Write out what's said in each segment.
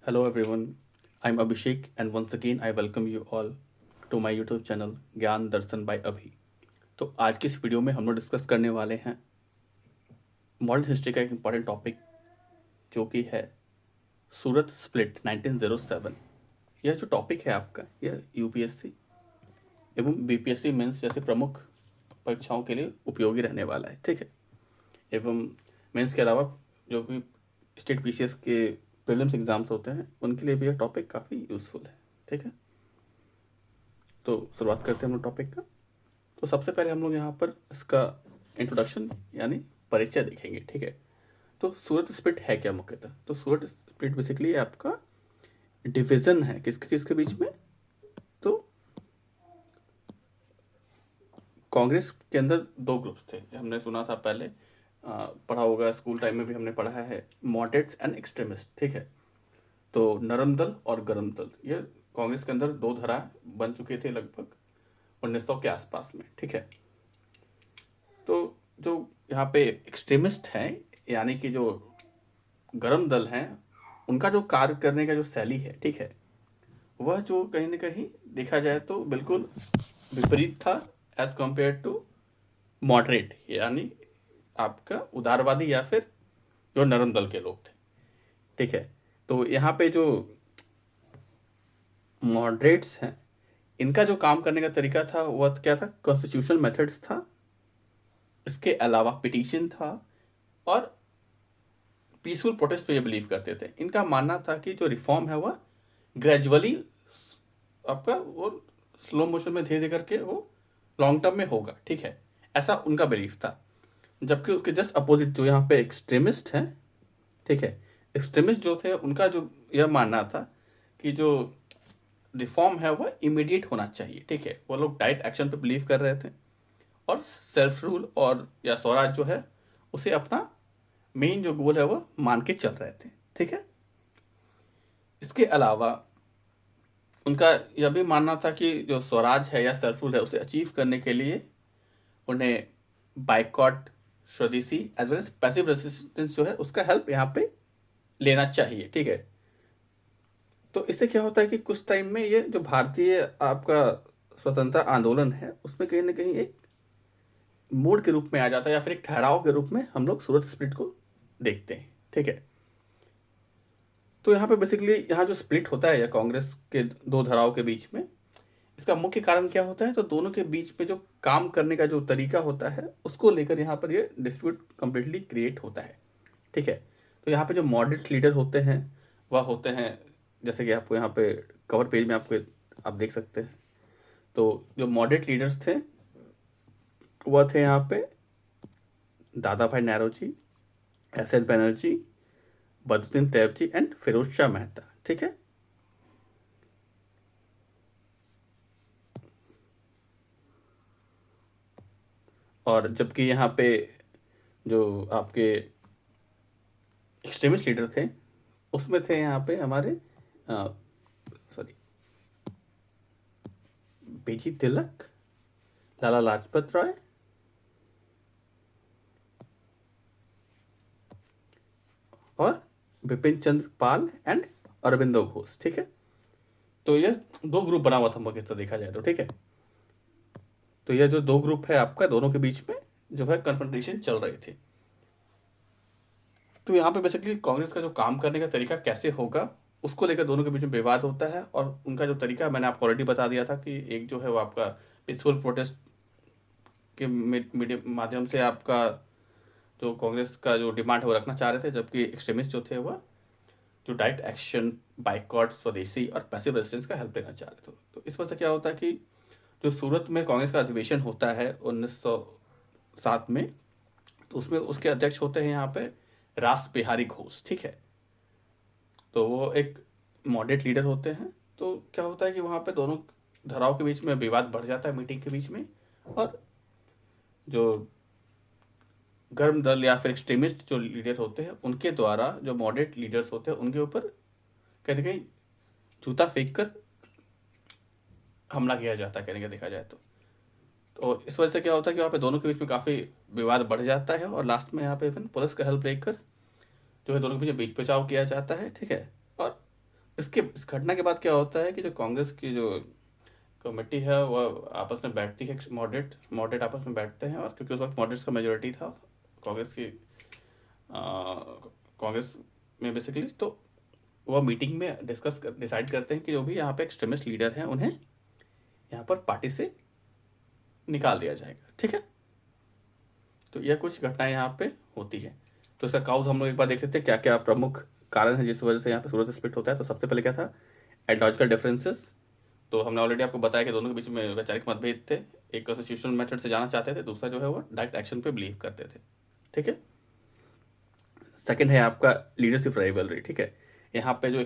Hello everyone, I'm Abhishek and once again I welcome you all to my YouTube channel ज्ञान दर्शन bye अभी। तो आज की इस वीडियो में हम लोग डिस्कस करने वाले हैं मॉडर्न हिस्ट्री का एक इम्पॉर्टेंट टॉपिक जो कि है सूरत स्प्लिट 1907। यह जो टॉपिक है आपका यह यूपीएससी एवं बीपीएससी मेंस जैसे प्रमुख परीक्षाओं के लिए उपयोगी रहने वाला है, ठीक है। एवं मेंस के अलावा जो भी स्टेट पीसीएस के प्रीलिम्स एग्जाम्स होते हैं उनके लिए भी यह टॉपिक काफ़ी यूज़फुल है, ठीक है। तो शुरुआत करते हैं हम लोग टॉपिक का। तो सबसे पहले हम लोग यहाँ पर इसका इंट्रोडक्शन यानी परिचय देखेंगे, ठीक है। तो सूरत स्प्लिट है क्या मुख्यतः? तो सूरत स्प्लिट बेसिकली आपका डिवीजन है किसके किसके बीच में? तो कांग्रेस के अंदर दो ग्रुप्स थे, हमने सुना था पहले, पढ़ा होगा स्कूल टाइम में भी हमने पढ़ा है, मॉडरेट्स एंड एक्सट्रीमिस्ट, ठीक है। तो नरम दल और गरम दल, ये कांग्रेस के अंदर दो धारा बन चुके थे लगभग 1900 के आसपास में, ठीक है। तो जो यहाँ पे एक्सट्रीमिस्ट हैं यानी कि जो गरम दल हैं, उनका जो कार्य करने का जो शैली है, ठीक है, वह जो कहीं ना कहीं देखा जाए तो बिल्कुल विपरीत था एज कंपेयर टू मॉडरेट यानी आपका उदारवादी या फिर जो नरम दल के लोग थे, ठीक है। तो यहाँ पे जो मॉडरेट्स हैं, इनका जो काम करने का तरीका था वह क्या था? कॉन्स्टिट्यूशनल मेथड्स था, इसके अलावा पिटीशन था और पीसफुल प्रोटेस्ट पे ये बिलीव करते थे। इनका मानना था कि जो रिफॉर्म है वह ग्रेजुअली आपका वो स्लो मोशन में धीरे धीरे करके वो लॉन्ग टर्म में होगा, ठीक है, ऐसा उनका बिलीफ था। जबकि उसके जस्ट अपोजिट जो यहाँ पे एक्सट्रीमिस्ट हैं, ठीक है, एक्सट्रीमिस्ट जो थे उनका जो यह मानना था कि जो रिफॉर्म है वह इमीडिएट होना चाहिए, ठीक है। वो लोग डायरेक्ट एक्शन पे बिलीव कर रहे थे और सेल्फ रूल और या स्वराज जो है उसे अपना मेन जो गोल है वो मान के चल रहे थे, ठीक है। इसके अलावा उनका यह भी मानना था कि जो स्वराज है या सेल्फ रूल है उसे अचीव करने के लिए उन्हें boycott, swadeshi as well as passive resistance जो है उसका हेल्प यहाँ पे लेना चाहिए, ठीक है। तो इससे क्या होता है कि कुछ टाइम में ये जो भारतीय आपका स्वतंत्रता आंदोलन है उसमें कहीं ना कहीं एक मोड़ के रूप में आ जाता है या फिर एक ठहराव के रूप में हम लोग सूरत स्प्लिट को देखते हैं, ठीक है। तो यहाँ पे बेसिकली यहाँ जो स्प्लिट होता है या कांग्रेस के दो धाराओं के बीच में, इसका मुख्य कारण क्या होता है? तो दोनों के बीच में जो काम करने का जो तरीका होता है उसको लेकर यहाँ पर ये डिस्प्यूट कंप्लीटली क्रिएट होता है, ठीक है। तो यहाँ पे जो मॉडरेट लीडर होते हैं वह होते हैं, जैसे कि आपको यहाँ पे कवर पेज में आपको आप देख सकते हैं। तो जो मॉडरेट लीडर्स थे वह थे यहाँ पे Dadabhai Naoroji, S L Banerjee, Badruddin Tyabji and Firoz Shah Mehta, ठीक है। और जबकि यहाँ पे जो आपके एक्सट्रीमिस्ट लीडर थे उसमें थे यहाँ पे हमारे सॉरी बीजी तिलक, लाला लाजपत राय और बिपिन चंद्र पाल एंड अरविंदो घोष, ठीक है। तो यह दो ग्रुप बना हुआ था मुख्यतः देखा जाए तो, ठीक है। तो यह जो दो ग्रुप है आपका, दोनों के बीच में जो है कन्फ्रंटेशन चल रही थी। तो यहाँ पे बेसिकली कांग्रेस का जो काम करने का तरीका कैसे होगा उसको लेकर दोनों के बीच में विवाद होता है। और उनका जो तरीका मैंने आपको ऑलरेडी बता दिया था कि एक जो है वो आपका पीसफुल प्रोटेस्ट के मीडियम माध्यम से आपका जो कांग्रेस का जो डिमांड है वो रखना चाह रहे थे, जबकि एक्सट्रीमिस्ट जो थे वह जो डायरेक्ट एक्शन, बाइकॉट, स्वदेशी और पैसिव रेजिस्टेंस का हेल्प लेना चाह रहे थे। तो इस वजह से क्या होता है कि जो सूरत में कांग्रेस का अधिवेशन होता है 1907 में, तो उसमें उसके अध्यक्ष होते हैं यहाँ पे रास बिहारी घोष, ठीक है। तो वो एक मॉडरेट लीडर होते हैं। तो क्या होता है कि वहाँ पे दोनों धाराओं के बीच में विवाद बढ़ जाता है मीटिंग के बीच में, और जो गर्म दल या फिर एक्सट्रीमिस्ट जो लीडर होते हैं उनके द्वारा जो मॉडरेट लीडर्स होते हैं उनके ऊपर कहीं ना कहीं जूता फेंक कर हमला किया जाता है, कहने का देखा जाए तो इस वजह से क्या होता है कि वहाँ पे दोनों के बीच में काफ़ी विवाद बढ़ जाता है और लास्ट में यहाँ पे फिर पुलिस का हेल्प लेकर जो है दोनों के बीच बीच बचाव किया जाता है, ठीक है। और इस घटना के बाद क्या होता है कि जो कांग्रेस की जो कमेटी है वह आपस में बैठती है, मॉडरेट मॉडरेट आपस में बैठते हैं, और क्योंकि उस वक्त मॉडरेट्स का मेजोरिटी था कांग्रेस की, कांग्रेस में बेसिकली, तो वह मीटिंग में डिसाइड करते हैं कि जो भी यहाँ पे एक्सट्रीमिस्ट लीडर हैं उन्हें यहाँ पर पार्टी से निकाल दिया जाएगा। ठीक है, तो यह कुछ घटनाएं यहाँ पे होती है। तो इसका काउज हम लोग एक बार देख लेते हैं क्या क्या प्रमुख कारण है जिस वजह से यहाँ पे सूरत स्प्लिट होता है। तो सबसे पहले क्या था, आइडियोलॉजिकल डिफरेंसेस। तो हमने ऑलरेडी आपको बताया कि दोनों के बीच में वैचारिक मतभेद थे। एक कॉन्स्टिट्यूशनल मेथड से जाना चाहते थे, दूसरा जो है वो डायरेक्ट एक्शन पे बिलीव करते थे। ठीक है, सेकंड है आपका लीडरशिप राइवलरी। ठीक है, यहाँ पे जो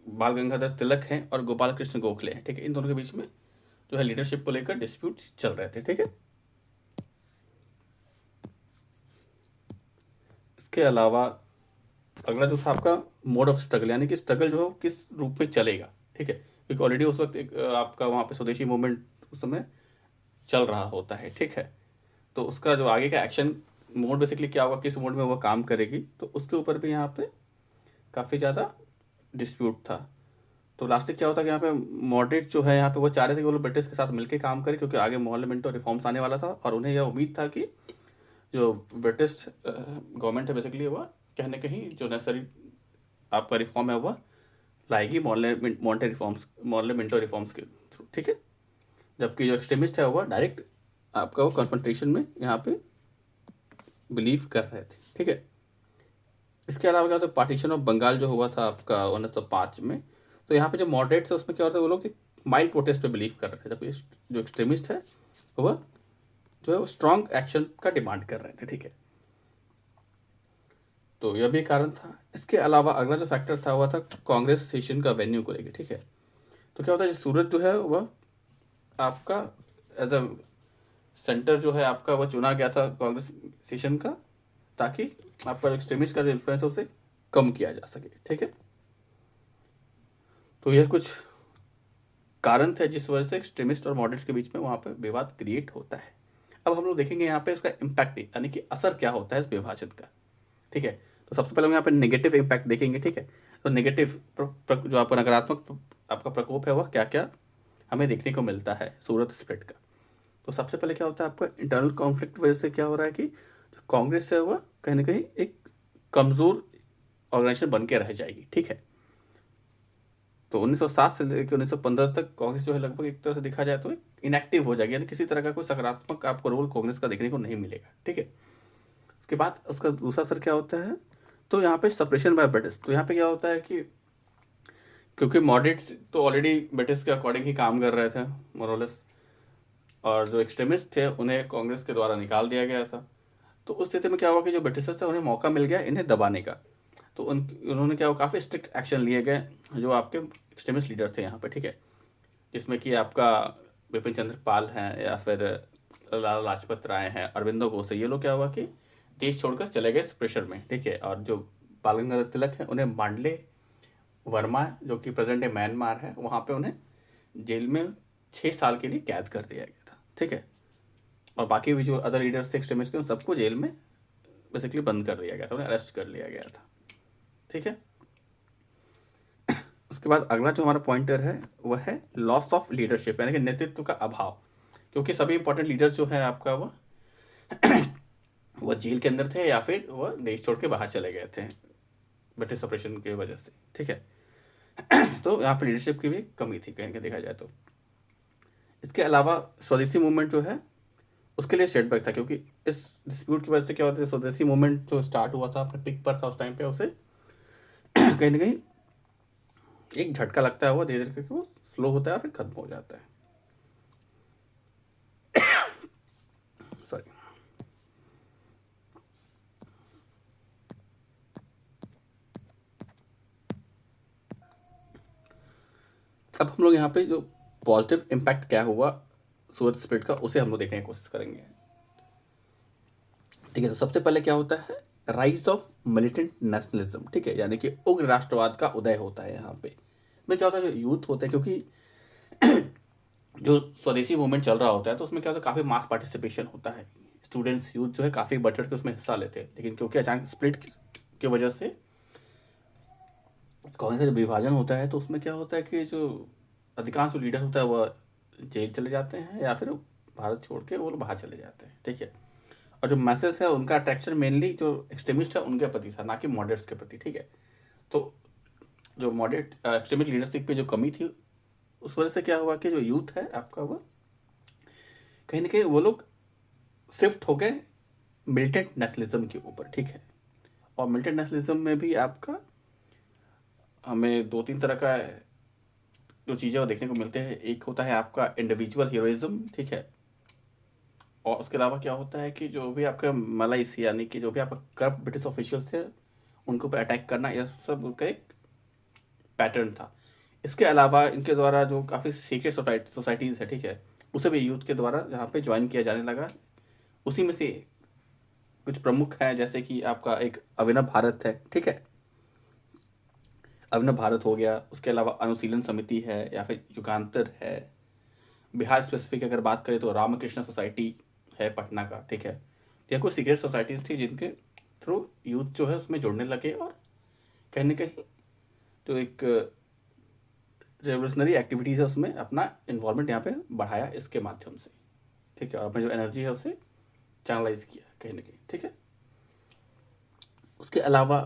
बाल गंगाधर तिलक हैं और गोपाल कृष्ण गोखले हैं, ठीक है, इन दोनों के बीच में जो है लीडरशिप को लेकर डिस्प्यूट चल रहे थे। ठीक है, इसके अलावा अगला जो था आपका मोड ऑफ स्ट्रगल, यानी कि स्ट्रगल जो है किस रूप में चलेगा। ठीक है, क्योंकि ऑलरेडी उस वक्त एक आपका वहाँ पे स्वदेशी मूवमेंट उस समय चल रहा होता है। ठीक है, तो उसका जो आगे का एक्शन मोड बेसिकली क्या होगा, किस मोड में वो काम करेगी, तो उसके ऊपर भी यहाँ पे काफ़ी ज़्यादा डिस्प्यूट था। तो लास्ट क्या होता है कि यहाँ पे मॉडरेट जो है यहाँ पे वो चाह रहे थे कि वो लोग ब्रिटिश के साथ मिलकर काम करें, क्योंकि आगे पार्लियामेंट और रिफॉर्म्स आने वाला था, और उन्हें यह उम्मीद था कि जो ब्रिटिश गवर्नमेंट है बेसिकली वह कहीं ना कहीं जो नेसेसरी आपका रिफॉर्म है वह लाएगी मॉन्टे रिफॉर्म्स के थ्रू। ठीक है, जबकि जो एक्सट्रीमिस्ट है वह डायरेक्ट आपका वो कन्फ्रंटेशन में यहाँ पे बिलीव कर रहे थे। ठीक है, इसके अलावा क्या होता है, पार्टीशन ऑफ बंगाल जो हुआ था आपका 1905 में, तो यहाँ पे जो मॉडरेट्स है उसमें क्या होता है, वो लोग माइल्ड प्रोटेस्ट पे बिलीव कर रहे थे, जबकि जो एक्सट्रीमिस्ट है वह जो है वो स्ट्रॉन्ग एक्शन का डिमांड कर रहे थे। ठीक है, तो यह भी कारण था। इसके अलावा अगला जो फैक्टर था वह था कांग्रेस सेशन का वेन्यू को लेकर। ठीक है, तो क्या होता है, सूरत जो है वह आपका एज अ सेंटर जो है आपका वह चुना गया था कांग्रेस सेशन का, ताकि आपका एक्सट्रीमिस्ट का जो इन्फ्लुएंस है उसे कम किया जा सके। ठीक है, तो यह कुछ कारण थे जिस वजह से एक्सट्रीमिस्ट और मॉडरेट्स के बीच में वहाँ पे विवाद क्रिएट होता है। अब हम लोग देखेंगे यहाँ पे उसका इम्पैक्ट यानी कि असर क्या होता है इस विभाजन का। ठीक है, तो सबसे पहले हम यहाँ पे नेगेटिव इम्पैक्ट देखेंगे। ठीक है, तो नेगेटिव जो आपका नकारात्मक आपका प्रकोप है वह क्या क्या हमें देखने को मिलता है सूरत स्प्लिट का। तो सबसे पहले क्या होता है, आपका इंटरनल कॉन्फ्लिक्ट वजह से क्या हो रहा है कि जो कांग्रेस है वह कहीं ना कहीं एक कमज़ोर ऑर्गेनाइजेशन बन के रह जाएगी। ठीक है, तो 1907 से लेकर 1915 तक कांग्रेस जो है लगभग एक तरह से देखा जाए तो इनएक्टिव हो जाएगी, यानी किसी तरह का कोई सकारात्मक आपको रोल कांग्रेस का देखने को नहीं मिलेगा। ठीक है, उसके बाद उसका दूसरा असर क्या होता है, तो यहाँ पे सप्रेशन बाय ब्रिटिश। तो यहाँ पे क्या होता है कि क्योंकि मॉडरेट्स तो ऑलरेडी ब्रिटिश के अकॉर्डिंग ही काम कर रहे थे मोरलेस, और जो एक्सट्रीमिस्ट थे उन्हें कांग्रेस के द्वारा निकाल दिया गया था। तो उस स्थिति में क्या हुआ कि जो ब्रिटिशर्स थे उन्हें मौका मिल गया इन्हें दबाने का। तो उन्होंने क्या हुआ, काफ़ी स्ट्रिक्ट एक्शन लिए गए जो आपके एक्सट्रीमिस्ट लीडर थे यहाँ पे। ठीक है, जिसमें कि आपका विपिन चंद्र पाल हैं या फिर लाला लाजपत राय हैं, अरविंदो घोष है, ये लोग क्या हुआ कि देश छोड़कर चले गए इस प्रेशर में। ठीक है, और जो बाल गंगाधर तिलक है उन्हें मांडले वर्मा जो कि प्रेजेंट डे म्यांमार है वहाँ पे उन्हें जेल में 6 साल के लिए कैद कर दिया गया था। ठीक है, और बाकी भी जो अदर लीडर्स थे एक्सट्रीमिस्ट के उन सबको जेल में बेसिकली बंद कर दिया गया था, उन्हें अरेस्ट कर लिया गया था। ठीक है, उसके बाद अगला जो हमारा पॉइंटर है वह है लॉस ऑफ लीडरशिप, यानी कि नेतृत्व का अभाव, क्योंकि सभी इंपॉर्टेंट लीडर जो है आपका वह जेल के अंदर थे या फिर वह देश छोड़ के बाहर चले गए थे ब्रिटिश सप्रेशन की वजह से। ठीक है, तो यहाँ पर लीडरशिप की भी कमी थी कहीं देखा जाए तो। इसके अलावा स्वदेशी मूवमेंट जो है उसके लिए सेटबैक था, क्योंकि इस डिस्प्यूट की वजह से क्या होता है, स्वदेशी मूवमेंट जो स्टार्ट हुआ था अपने पिक पर था उस टाइम पे, उसे कहीं ना कहीं एक झटका लगता है, वो धीरे धीरे करके वो स्लो होता है फिर खत्म हो जाता है। सॉरी, अब हम लोग यहाँ पे जो पॉजिटिव इम्पैक्ट क्या हुआ सूरत स्प्लिट का उसे हम लोग देखने की कोशिश करेंगे। ठीक है, तो सबसे पहले क्या होता है, राइज ऑफ मिलिटेंट नेशनलिज्म। ठीक है, यानी कि उग्र राष्ट्रवाद का उदय होता है यहाँ पे। में क्या होता है, जो यूथ होते हैं, क्योंकि जो स्वदेशी मूवमेंट चल रहा होता है तो उसमें क्या होता है, काफ़ी मास पार्टिसिपेशन होता है, स्टूडेंट्स यूथ जो है काफ़ी बढ़ चढ़ के उसमें हिस्सा लेते हैं। लेकिन क्योंकि अचानक स्प्लिट की वजह से कांग्रेस का जब विभाजन होता है तो उसमें क्या होता है कि जो अधिकांश जो लीडर होता है वह जेल चले जाते हैं या फिर भारत छोड़ के वो लोग बाहर चले जाते हैं, ठीक है। और जो मैसेज है उनका अट्रैक्शन मेनली जो एक्सट्रीमिस्ट है उनके प्रति था, ना कि मॉडरेट्स के प्रति, ठीक है। तो जो मॉडरेट एक्सट्रीमिस्ट लीडरशिप पे जो कमी थी उस वजह से क्या हुआ कि जो यूथ है आपका वो कहीं ना कहीं वो लोग शिफ्ट हो गए मिलिटेंट नेशनलिज्म के ऊपर, ठीक है। और मिलिटेंट नेशनलिज्म में भी आपका हमें दो तीन तरह का जो चीज़ें वो देखने को मिलते हैं। एक होता है आपका इंडिविजुअल हीरोइज्म, ठीक है। और उसके अलावा क्या होता है कि जो भी आपका मलाइसी यानी कि जो भी आपका करप्ट ब्रिटिश ऑफिशियल्स थे उनके ऊपर अटैक करना, यह सब उनका एक पैटर्न था। इसके अलावा इनके द्वारा जो काफ़ी सीक्रेट सोसाइटीज़ है, ठीक है, उसे भी यूथ के द्वारा यहाँ पे ज्वाइन किया जाने लगा। उसी में से कुछ प्रमुख हैं जैसे कि आपका एक अभिनव भारत है, ठीक है, अभिनव भारत हो गया। उसके अलावा अनुशीलन समिति है या फिर युगांतर है। बिहार स्पेसिफिक अगर बात करें तो रामकृष्ण सोसाइटी है पटना का, ठीक है। यह कुछ सीक्रेट सोसाइटीज़ थी जिनके थ्रू यूथ जो है उसमें जुड़ने लगे और कहीं ना कहीं जो एक रेवोल्यूशनरी एक्टिविटीज़ है उसमें अपना इन्वॉल्वमेंट यहाँ पे बढ़ाया इसके माध्यम से, ठीक है। और अपनी जो एनर्जी है उसे चैनलाइज किया कहीं ना कहीं, ठीक है। उसके अलावा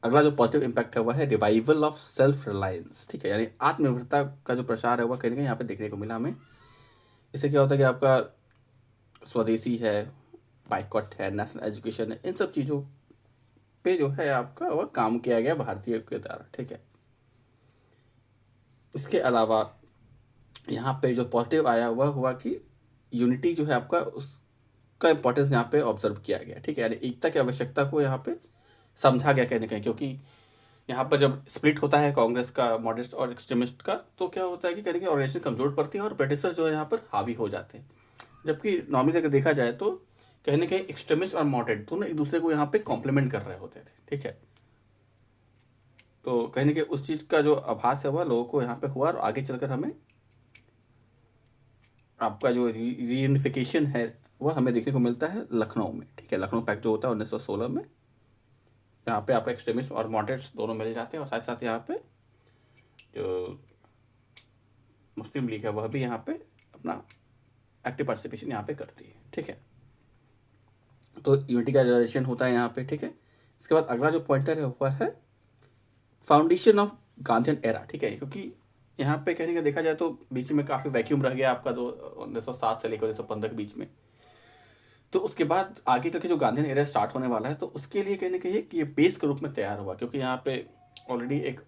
अगला जो पॉजिटिव इम्पैक्ट है वह है रिवाइवल ऑफ सेल्फ रिलायंस, ठीक है, यानी आत्मनिर्भरता का जो प्रसार है वह कहीं ना कहीं यहाँ पे देखने को मिला हमें। इससे क्या होता है कि आपका स्वदेशी है, बाइकॉट है, नेशनल एजुकेशन है, इन सब चीज़ों पे जो है आपका वह काम किया गया भारतीय के द्वारा, ठीक है। इसके अलावा यहाँ पे जो पॉजिटिव आया वह हुआ कि यूनिटी जो है आपका उसका इम्पोर्टेंस यहाँ पे ऑब्जर्व किया गया, ठीक है। यानी एकता की आवश्यकता को यहाँ पे समझा गया कहीं ना कहीं, क्योंकि यहाँ पर जब स्प्लिट होता है कांग्रेस का, मॉडरेट और एक्सट्रीमिस्ट का, तो क्या होता है कि कहीं ना कहीं ऑर्गेनाइजेशन कमजोर पड़ती है और ब्रिटिशर्स जो है यहाँ पर हावी हो जाते हैं। जबकि नॉर्मली अगर देखा जाए तो कहीं ना कहीं एक्सट्रीमिस्ट और मॉडरेट दोनों एक दूसरे को यहाँ पे कॉम्प्लीमेंट कर रहे होते थे, ठीक है। तो कहीं ना कहीं उस चीज़ का जो आभास है वह लोगों को यहाँ पे हुआ और आगे चलकर हमें आपका जो रीयूनिफिकेशन है वह हमें देखने को मिलता है लखनऊ में, ठीक है। लखनऊ पैक्ट जो होता है 1916 में, यहाँ पे आपका एक्सट्रीमिस्ट और मॉडरेट्स दोनों मिल जाते हैं और साथ साथ यहाँ पे जो मुस्लिम लीग है वह भी यहाँ पे अपना एक्टिव पार्टिसिपेशन यहाँ पे करती है, ठीक है। तो यूनिटी का रिजर्वेशन होता है यहाँ पे, ठीक है। इसके बाद अगला जो पॉइंटर है वह है फाउंडेशन ऑफ गांधीयन एरा, ठीक है। क्योंकि यहाँ पे कहने का देखा जाए तो बीच में काफ़ी वैक्यूम रह गया आपका 1907 से लेकर 1915 के बीच में। तो उसके बाद आगे चल के जो गांधीयन एरा स्टार्ट होने वाला है तो उसके लिए कहने का ये बेस के रूप में तैयार हुआ, क्योंकि यहाँ पे ऑलरेडी एक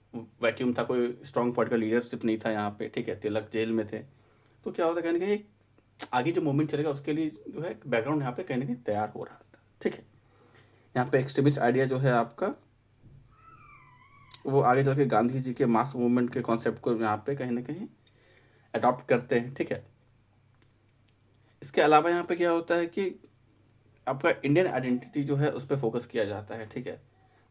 वैक्यूम था, कोई स्ट्रॉन्ग पॉलिटिकल लीडरशिप नहीं था यहाँ पे, ठीक है। तिलक जेल में थे। तो क्या होता है कहने का आगे जो मूवमेंट चलेगा उसके लिए जो है बैकग्राउंड यहाँ पे कहने के तैयार हो रहा था, ठीक है। यहाँ पे एक्सट्रीमिस्ट आइडिया जो है आपका वो आगे चल के गांधी जी के मास मूवमेंट के कॉन्सेप्ट को यहाँ पे कहीं ना कहीं अडॉप्ट करते हैं, ठीक है। इसके अलावा यहाँ पे क्या होता है कि आपका इंडियन आइडेंटिटी जो है उस पर फोकस किया जाता है, ठीक है।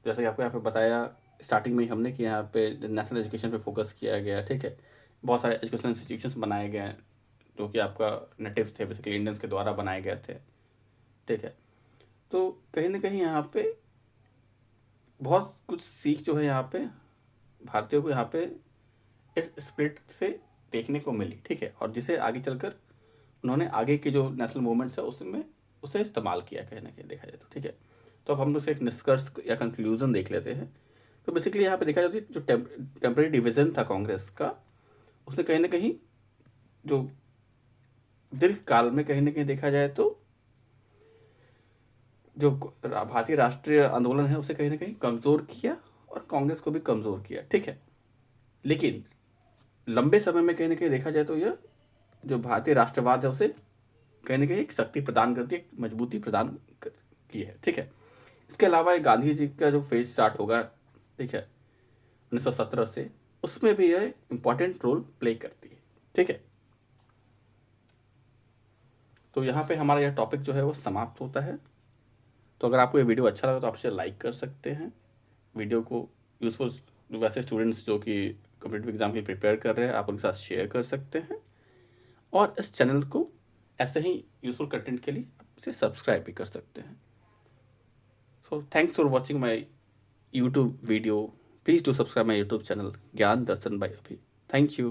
जैसे कि आपको यहाँ पे बताया स्टार्टिंग में ही हमने कि यहाँ पे नेशनल एजुकेशन पे फोकस किया गया, ठीक है। बहुत सारे एजुकेशन इंस्टीट्यूशंस बनाए गए हैं जो कि आपका नेटिव थे, बेसिकली इंडियंस के द्वारा बनाए गए थे, ठीक है। तो कहीं ना कहीं यहाँ पे बहुत कुछ सीख जो है यहाँ पे भारतीयों को यहाँ पे इस स्प्लिट से देखने को मिली, ठीक है। और जिसे आगे चलकर उन्होंने आगे के जो नेशनल मूवमेंट्स है उसमें उसे इस्तेमाल किया कहीं ना कहीं देखा जाए तो, ठीक है। तो अब हम लोग से एक निष्कर्ष या कंक्लूजन देख लेते हैं। तो बेसिकली यहाँ पे देखा जाए तो जो टेम्पररी डिवीजन था कांग्रेस का, उसने कहीं ना कहीं जो दीर्घ काल में कहीं ना कहीं देखा जाए तो जो भारतीय राष्ट्रीय आंदोलन है उसे कहीं ना कहीं कमज़ोर किया और कांग्रेस को भी कमज़ोर किया, ठीक है। लेकिन लंबे समय में कहीं ना कहीं देखा जाए तो यह जो भारतीय राष्ट्रवाद है उसे कहीं ना कहीं एक शक्ति प्रदान करती है, एक मजबूती प्रदान की है, ठीक है। इसके अलावा एक गांधी जी का जो फेज स्टार्ट होगा, ठीक है, 1917 से, उसमें भी यह इम्पॉर्टेंट रोल प्ले करती है, ठीक है। तो यहाँ पे हमारा यह टॉपिक जो है वो समाप्त होता है। तो अगर आपको ये वीडियो अच्छा लगा तो आप इसे लाइक कर सकते हैं, वीडियो को यूजफुल वैसे स्टूडेंट्स जो कि कॉम्पिटिटिव एग्जाम के प्रिपेयर कर रहे हैं आप उनके साथ शेयर कर सकते हैं, और इस चैनल को ऐसे ही यूजफुल कंटेंट के लिए इसे सब्सक्राइब भी कर सकते हैं। So thanks for watching my YouTube video. Please do subscribe my YouTube channel ज्ञान दर्शन बाय अभी। Thank you.